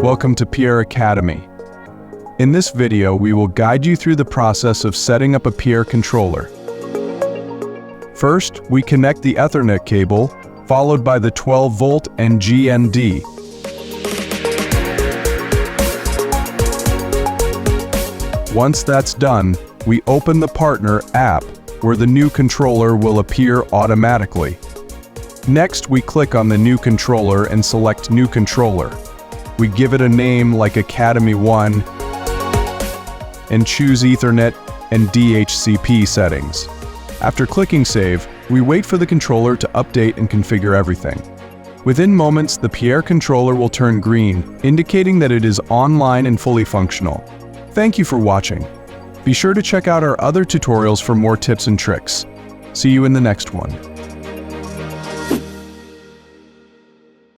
Welcome to PIERRE Academy. In this video, we will guide you through the process of setting up a PIERRE controller. First, we connect the Ethernet cable, followed by the 12-volt and GND. Once that's done, we open the Partner app, where the new controller will appear automatically. Next, we click on the new controller and select New Controller. We give it a name like Academy 1 and choose Ethernet and DHCP settings. After clicking Save, we wait for the controller to update and configure everything. Within moments, the PIERRE controller will turn green, indicating that it is online and fully functional. Thank you for watching. Be sure to check out our other tutorials for more tips and tricks. See you in the next one.